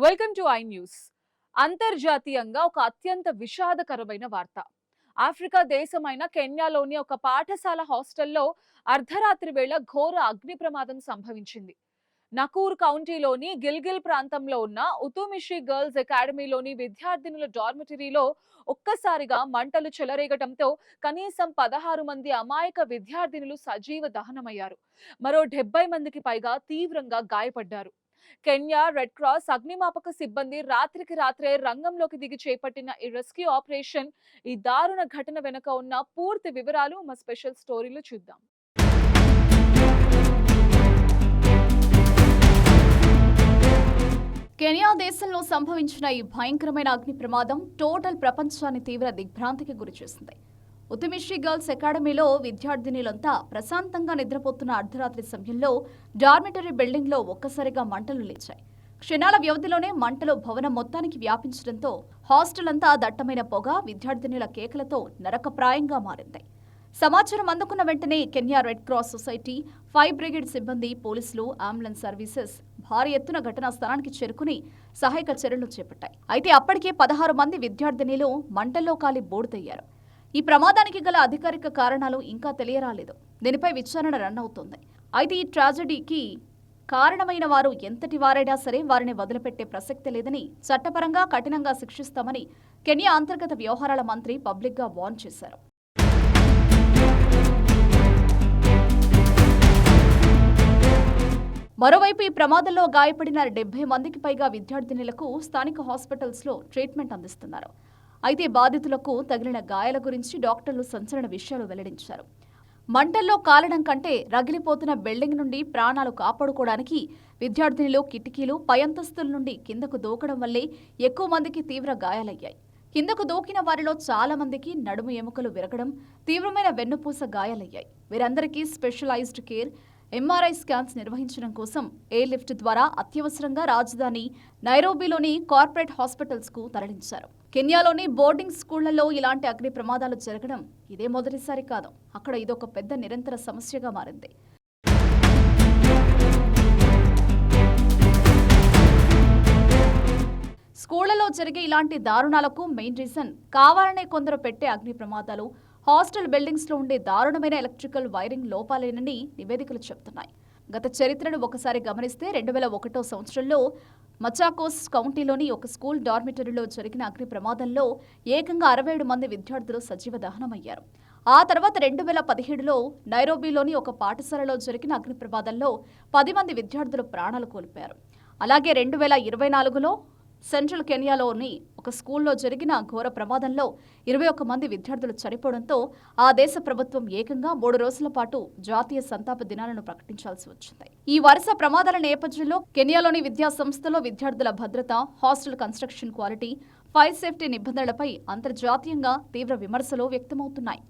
Welcome to I news. అంతర్జాతీయంగా ఒక అత్యంత విషాదకరమైన వార్త. ఆఫ్రికా దేశమైన కెన్యాలోని ఒక పాఠశాల హాస్టల్లో అర్ధరాత్రి వేళ ఘోర అగ్ని ప్రమాదం సంభవించింది. నకూర్ కౌంటీలోని గిల్గిల్ ప్రాంతంలో ఉన్న ఉతుమిషి గర్ల్స్ అకాడమీలోని విద్యార్థినుల డార్మిటరీలో ఒక్కసారిగా మంటలు చెలరేగటంతో కనీసం 16 మంది అమాయక విద్యార్థినులు సజీవ దహనమయ్యారు. మరో 70 మందికి పైగా తీవ్రంగా గాయపడ్డారు. కెన్యా రెడ్ క్రాస్ అగ్నిమాపక సిబ్బంది రాత్రికి రాత్రే రంగంలోకి దిగి చేపట్టిన ఈ రెస్క్యూ ఆపరేషన్, ఈ దారుణ ఘటన వెనుక ఉన్న పూర్తి వివరాలు మా స్పెషల్ స్టోరీలో చూద్దాం. కెన్యా దేశంలో సంభవించిన ఈ భయంకరమైన అగ్ని ప్రమాదం టోటల్ ప్రపంచాన్ని తీవ్ర దిగ్భ్రాంతికి గురిచేసింది. ఉతుమిషి గర్ల్స్ అకాడమీలో విద్యార్థినులంతా ప్రశాంతంగా నిద్రపోతున్న అర్ధరాత్రి సమయంలో డార్మిటరీ బిల్డింగ్లో ఒక్కసారిగా మంటలు లేచాయి. క్షణాల వ్యవధిలోనే మంటలు భవనం మొత్తానికి వ్యాపించడంతో హాస్టల్ అంతా దట్టమైన పొగ, విద్యార్థినుల కేకలతో నరకప్రాయంగా మారింది. సమాచారం అందుకున్న వెంటనే Kenya red cross society, fire brigade సిబ్బంది, పోలీసులు, అంబులెన్స్ సర్వీసెస్ భారీ ఎత్తున ఘటనా స్థలానికి చేరుకుని సహాయక చర్యలు చేపట్టాయి. అయితే అప్పటికే 16 మంది విద్యార్థినులు మంటల్లో కాలి బూడిదయ్యారు. ఈ ప్రమాదానికి గల అధికారిక కారణాలు ఇంకా తెలియరాలేదు. దీనిపై విచారణ రన్ అవుతోంది. అయితే ఈ ట్రాజడీకి కారణమైన వారు ఎంతటి వారైనా సరే వారిని వదిలిపెట్టే ప్రసక్తి లేదని, చట్టపరంగా కఠినంగా శిక్షిస్తామని కెన్యా అంతర్గత వ్యవహారాల మంత్రి పబ్లిక్గా వార్న్ చేశారు. మరోవైపు ఈ ప్రమాదంలో గాయపడిన 70 మందికి పైగా విద్యార్థినులకు స్థానిక హాస్పిటల్స్లో ట్రీట్మెంట్ అందిస్తున్నారు. అయితే బాధితులకు తగిలిన గాయాల గురించి డాక్టర్లు సంచలన విషయాలు వెల్లడించారు. మంటల్లో కాలడం కంటే రగిలిపోతున్న బిల్డింగ్ నుండి ప్రాణాలు కాపాడుకోవడానికి విద్యార్థినులు కిటికీలు, పై అంతస్తుల నుండి కిందకు దూకడం వల్లే ఎక్కువ మందికి తీవ్ర గాయాలయ్యాయి. కిందకు దూకిన వారిలో చాలా మందికి నడుము ఎముకలు విరగడం, తీవ్రమైన వెన్నుపూస గాయాలయ్యాయి. వీరందరికీ స్పెషలైజ్డ్ కేర్, ఎంఆర్ఐ స్కాన్స్ నిర్వహించడం కోసం ఎయిర్ లిఫ్ట్ ద్వారా అత్యవసరంగా రాజధాని నైరోబీలోని కార్పొరేట్ హాస్పిటల్స్కు తరలించారు. కెన్యాలోని బోర్డింగ్ స్కూళ్లలో ఇలాంటి అగ్ని ప్రమాదాలు జరగడం ఇదే మొదటిసారి కాదు. అక్కడ ఇదొక పెద్ద నిరంతర సమస్యగా మారింది. స్కూళ్లలో జరిగే ఇలాంటి దారుణాలకు మెయిన్ రీజన్ కావాలనే కొందరు పెట్టే అగ్ని ప్రమాదాలు, హాస్టల్ బిల్డింగ్స్లో ఉండే దారుణమైన ఎలక్ట్రికల్ వైరింగ్ లోపాలేనని నివేదికలు చెబుతున్నాయి. గత చరిత్రను ఒకసారి గమనిస్తే 2001 సంవత్సరంలో మచాకోస్ కౌంటీలోని ఒక స్కూల్ డార్మిటరీలో జరిగిన అగ్ని ప్రమాదంలో ఏకంగా 67 మంది విద్యార్థులు సజీవ దహనమయ్యారు. ఆ తర్వాత 2017లో నైరోబీలోని ఒక పాఠశాలలో జరిగిన అగ్ని ప్రమాదంలో 10 మంది విద్యార్థులు ప్రాణాలు కోల్పోయారు. అలాగే 2024లో సెంట్రల్ కెన్యాలోని ఒక స్కూల్లో జరిగిన ఘోర ప్రమాదంలో 21 మంది విద్యార్థులు చనిపోవడంతో ఆ దేశ ప్రభుత్వం ఏకంగా 3 రోజుల పాటు జాతీయ సంతాప దినాలను ప్రకటించాల్సి వచ్చింది. ఈ వరుస ప్రమాదాల నేపథ్యంలో కెన్యాలోని విద్యా సంస్థలో విద్యార్థుల భద్రత, hostel construction quality, fire safety నిబంధనలపై అంతర్జాతీయంగా తీవ్ర విమర్శలు వ్యక్తమవుతున్నాయి.